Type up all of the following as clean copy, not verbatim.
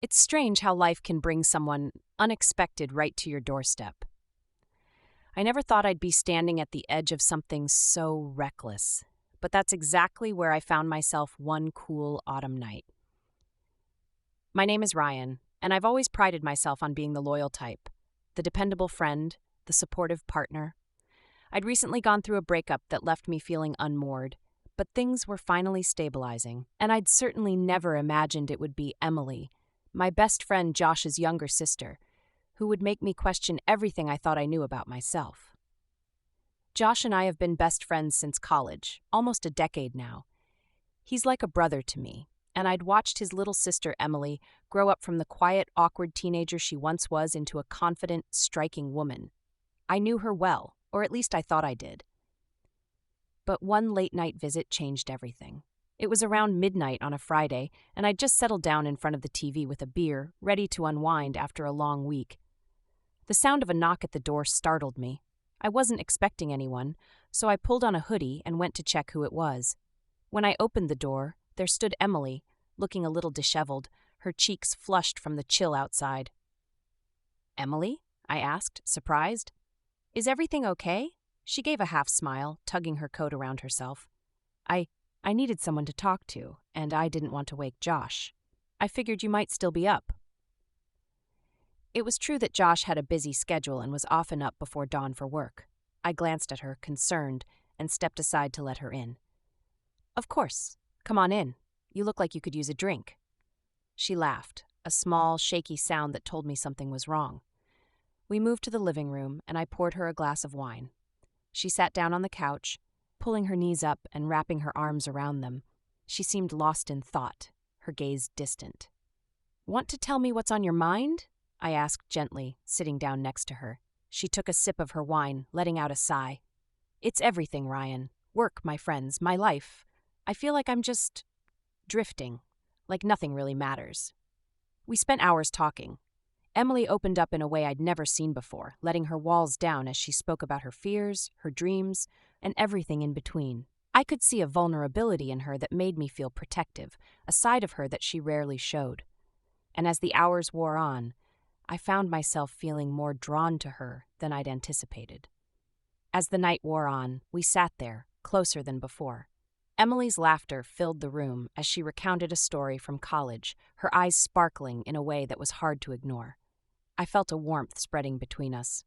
It's strange how life can bring someone unexpected right to your doorstep. I never thought I'd be standing at the edge of something so reckless, but that's exactly where I found myself one cool autumn night. My name is Ryan, and I've always prided myself on being the loyal type, the dependable friend, the supportive partner. I'd recently gone through a breakup that left me feeling unmoored, but things were finally stabilizing, and I'd certainly never imagined it would be Emily, my best friend Josh's younger sister, who would make me question everything I thought I knew about myself. Josh and I have been best friends since college, almost a decade now. He's like a brother to me, and I'd watched his little sister Emily grow up from the quiet, awkward teenager she once was into a confident, striking woman. I knew her well, or at least I thought I did. But one late-night visit changed everything. It was around midnight on a Friday, and I'd just settled down in front of the TV with a beer, ready to unwind after a long week. The sound of a knock at the door startled me. I wasn't expecting anyone, so I pulled on a hoodie and went to check who it was. When I opened the door, there stood Emily, looking a little disheveled, her cheeks flushed from the chill outside. "Emily?" I asked, surprised. "Is everything okay?" She gave a half smile, tugging her coat around herself. I needed someone to talk to, and I didn't want to wake Josh. I figured you might still be up." It was true that Josh had a busy schedule and was often up before dawn for work. I glanced at her, concerned, and stepped aside to let her in. "Of course. Come on in. You look like you could use a drink." She laughed, a small, shaky sound that told me something was wrong. We moved to the living room, and I poured her a glass of wine. She sat down on the couch, pulling her knees up and wrapping her arms around them. She seemed lost in thought, her gaze distant. "Want to tell me what's on your mind?" I asked gently, sitting down next to her. She took a sip of her wine, letting out a sigh. "It's everything, Ryan. Work, my friends, my life. I feel like I'm just drifting, like nothing really matters." We spent hours talking. Emily opened up in a way I'd never seen before, letting her walls down as she spoke about her fears, her dreams, and everything in between. I could see a vulnerability in her that made me feel protective, a side of her that she rarely showed. And as the hours wore on, I found myself feeling more drawn to her than I'd anticipated. As the night wore on, we sat there, closer than before. Emily's laughter filled the room as she recounted a story from college, her eyes sparkling in a way that was hard to ignore. I felt a warmth spreading between us,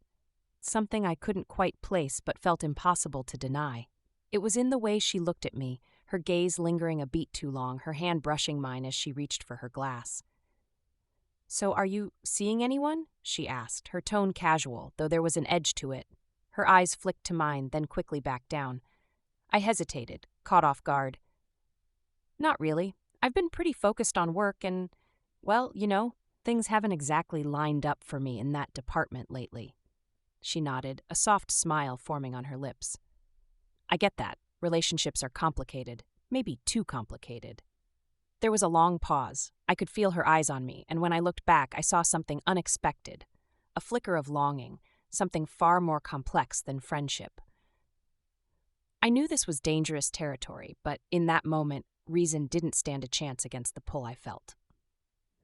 something I couldn't quite place but felt impossible to deny. It was in the way she looked at me, her gaze lingering a beat too long, her hand brushing mine as she reached for her glass. "So are you seeing anyone?" she asked, her tone casual, though there was an edge to it. Her eyes flicked to mine, then quickly back down. I hesitated, caught off guard. "Not really. I've been pretty focused on work and, well, things haven't exactly lined up for me in that department lately." She nodded, a soft smile forming on her lips. "I get that. Relationships are complicated. Maybe too complicated." There was a long pause. I could feel her eyes on me, and when I looked back, I saw something unexpected. A flicker of longing, something far more complex than friendship. I knew this was dangerous territory, but in that moment, reason didn't stand a chance against the pull I felt.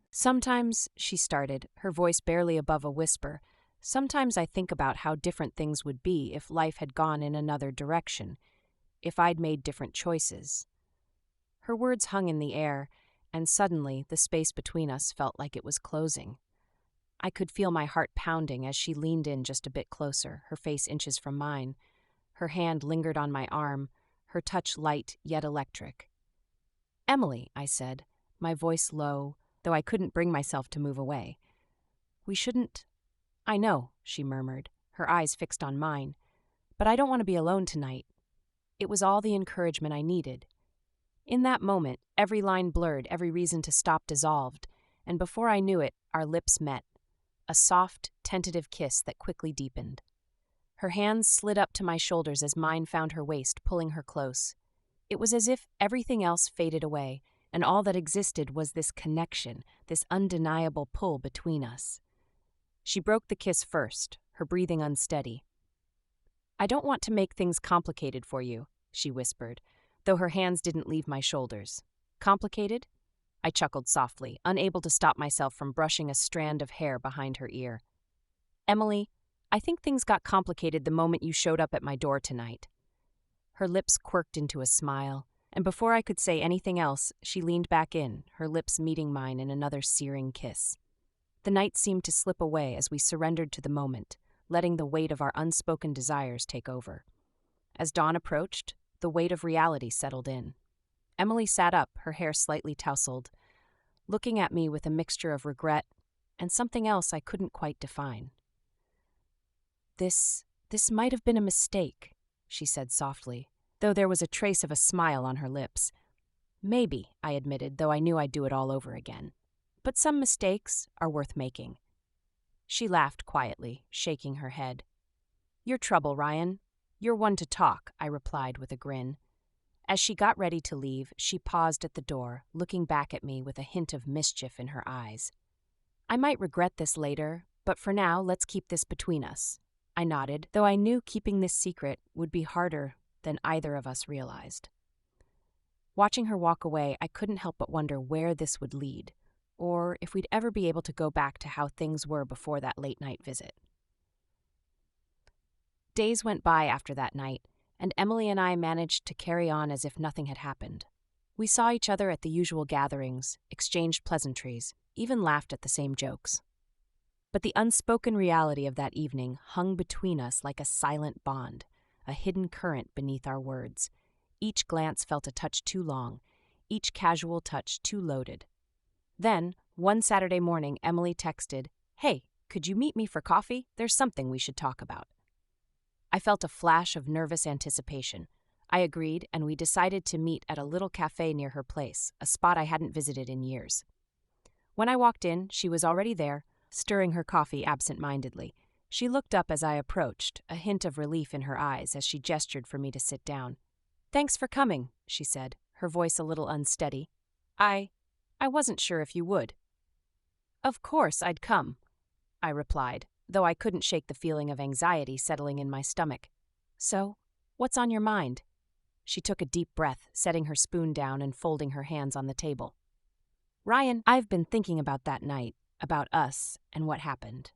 "Sometimes," she started, her voice barely above a whisper, "sometimes I think about how different things would be if life had gone in another direction, if I'd made different choices." Her words hung in the air, and suddenly the space between us felt like it was closing. I could feel my heart pounding as she leaned in just a bit closer, her face inches from mine. Her hand lingered on my arm, her touch light yet electric. "Emily," I said, my voice low, though I couldn't bring myself to move away. "We shouldn't—" "I know," she murmured, her eyes fixed on mine. "But I don't want to be alone tonight." It was all the encouragement I needed. In that moment, every line blurred, every reason to stop dissolved, and before I knew it, our lips met. A soft, tentative kiss that quickly deepened. Her hands slid up to my shoulders as mine found her waist, pulling her close. It was as if everything else faded away, and all that existed was this connection, this undeniable pull between us. She broke the kiss first, her breathing unsteady. "I don't want to make things complicated for you," she whispered, though her hands didn't leave my shoulders. "Complicated?" I chuckled softly, unable to stop myself from brushing a strand of hair behind her ear. Emily, I think things got complicated the moment you showed up at my door tonight. Her lips quirked into a smile, and before I could say anything else, she leaned back in, her lips meeting mine in another searing kiss. The night seemed to slip away as we surrendered to the moment, letting the weight of our unspoken desires take over. As dawn approached, the weight of reality settled in. Emily sat up, her hair slightly tousled, looking at me with a mixture of regret and something else I couldn't quite define. This might have been a mistake, she said softly, though there was a trace of a smile on her lips. Maybe, I admitted, though I knew I'd do it all over again. But some mistakes are worth making. She laughed quietly, shaking her head. Your trouble, Ryan. You're one to talk, I replied with a grin. As she got ready to leave, she paused at the door, looking back at me with a hint of mischief in her eyes. I might regret this later, but for now, let's keep this between us. I nodded, though I knew keeping this secret would be harder than either of us realized. Watching her walk away, I couldn't help but wonder where this would lead, or if we'd ever be able to go back to how things were before that late-night visit. Days went by after that night, and Emily and I managed to carry on as if nothing had happened. We saw each other at the usual gatherings, exchanged pleasantries, even laughed at the same jokes. But the unspoken reality of that evening hung between us like a silent bond, a hidden current beneath our words. Each glance felt a touch too long, each casual touch too loaded. Then, one Saturday morning, Emily texted, "Hey, could you meet me for coffee? There's something we should talk about." I felt a flash of nervous anticipation. I agreed, and we decided to meet at a little cafe near her place, a spot I hadn't visited in years. When I walked in, she was already there, stirring her coffee absent-mindedly. She looked up as I approached, a hint of relief in her eyes as she gestured for me to sit down. "Thanks for coming," she said, her voice a little unsteady. I wasn't sure if you would." "Of course I'd come," I replied, though I couldn't shake the feeling of anxiety settling in my stomach. "So, what's on your mind?" She took a deep breath, setting her spoon down and folding her hands on the table. "Ryan, I've been thinking about that night, about us and what happened.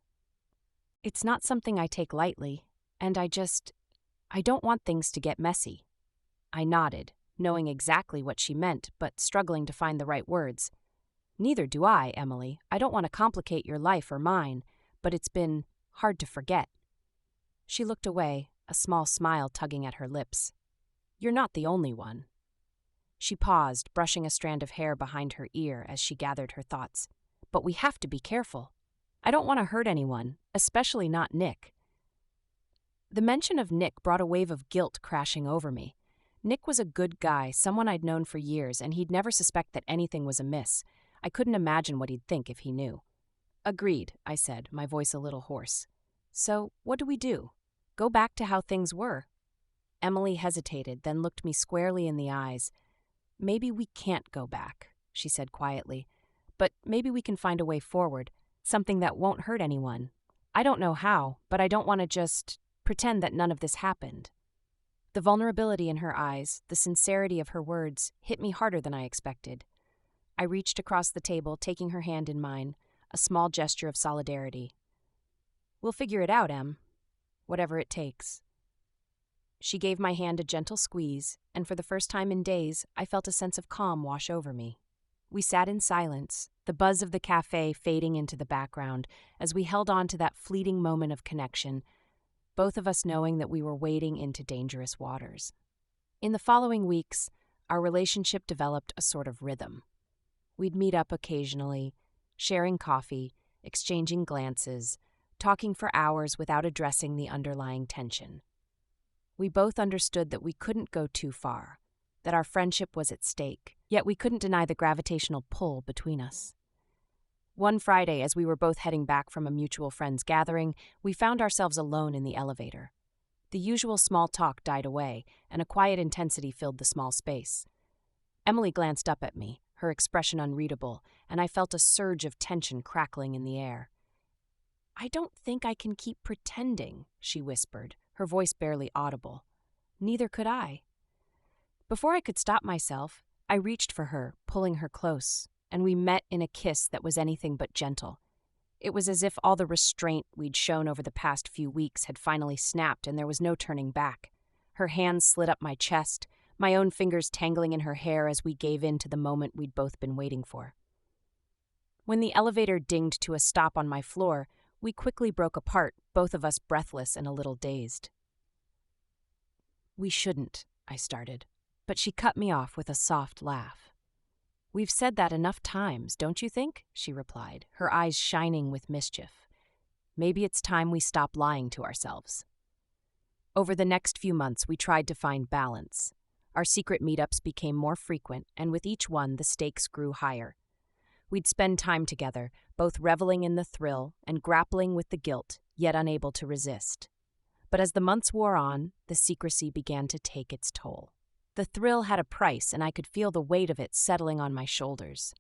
It's not something I take lightly, and I don't want things to get messy." I nodded, knowing exactly what she meant, but struggling to find the right words. "Neither do I, Emily. I don't want to complicate your life or mine, but it's been hard to forget." She looked away, a small smile tugging at her lips. "You're not the only one." She paused, brushing a strand of hair behind her ear as she gathered her thoughts. "But we have to be careful. I don't want to hurt anyone, especially not Nick." The mention of Nick brought a wave of guilt crashing over me. Nick was a good guy, someone I'd known for years, and he'd never suspect that anything was amiss. I couldn't imagine what he'd think if he knew. "Agreed," I said, my voice a little hoarse. "So, what do we do? Go back to how things were?" Emily hesitated, then looked me squarely in the eyes. "Maybe we can't go back," she said quietly. "But maybe we can find a way forward, something that won't hurt anyone. I don't know how, but I don't want to just pretend that none of this happened." The vulnerability in her eyes, the sincerity of her words, hit me harder than I expected. I reached across the table, taking her hand in mine, a small gesture of solidarity. "We'll figure it out, Em. Whatever it takes." She gave my hand a gentle squeeze, and for the first time in days, I felt a sense of calm wash over me. We sat in silence, the buzz of the cafe fading into the background, as we held on to that fleeting moment of connection, both of us knowing that we were wading into dangerous waters. In the following weeks, our relationship developed a sort of rhythm. We'd meet up occasionally, sharing coffee, exchanging glances, talking for hours without addressing the underlying tension. We both understood that we couldn't go too far, that our friendship was at stake, yet we couldn't deny the gravitational pull between us. One Friday, as we were both heading back from a mutual friend's gathering, we found ourselves alone in the elevator. The usual small talk died away, and a quiet intensity filled the small space. Emily glanced up at me, her expression unreadable, and I felt a surge of tension crackling in the air. "I don't think I can keep pretending," she whispered, her voice barely audible. Neither could I. Before I could stop myself, I reached for her, pulling her close. and we met in a kiss that was anything but gentle. It was as if all the restraint we'd shown over the past few weeks had finally snapped and there was no turning back. Her hands slid up my chest, my own fingers tangling in her hair as we gave in to the moment we'd both been waiting for. When the elevator dinged to a stop on my floor, we quickly broke apart, both of us breathless and a little dazed. "We shouldn't," I started, but she cut me off with a soft laugh. "We've said that enough times, don't you think?" she replied, her eyes shining with mischief. "Maybe it's time we stop lying to ourselves." Over the next few months, we tried to find balance. Our secret meetups became more frequent, and with each one, the stakes grew higher. We'd spend time together, both reveling in the thrill and grappling with the guilt, yet unable to resist. But as the months wore on, the secrecy began to take its toll. The thrill had a price, and I could feel the weight of it settling on my shoulders.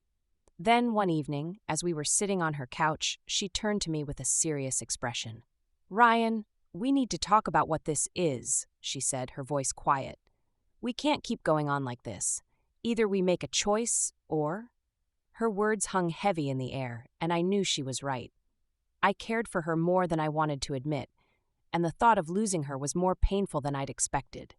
Then, one evening, as we were sitting on her couch, she turned to me with a serious expression. "Ryan, we need to talk about what this is," she said, her voice quiet. "We can't keep going on like this. Either we make a choice, or—" Her words hung heavy in the air, and I knew she was right. I cared for her more than I wanted to admit, and the thought of losing her was more painful than I'd expected.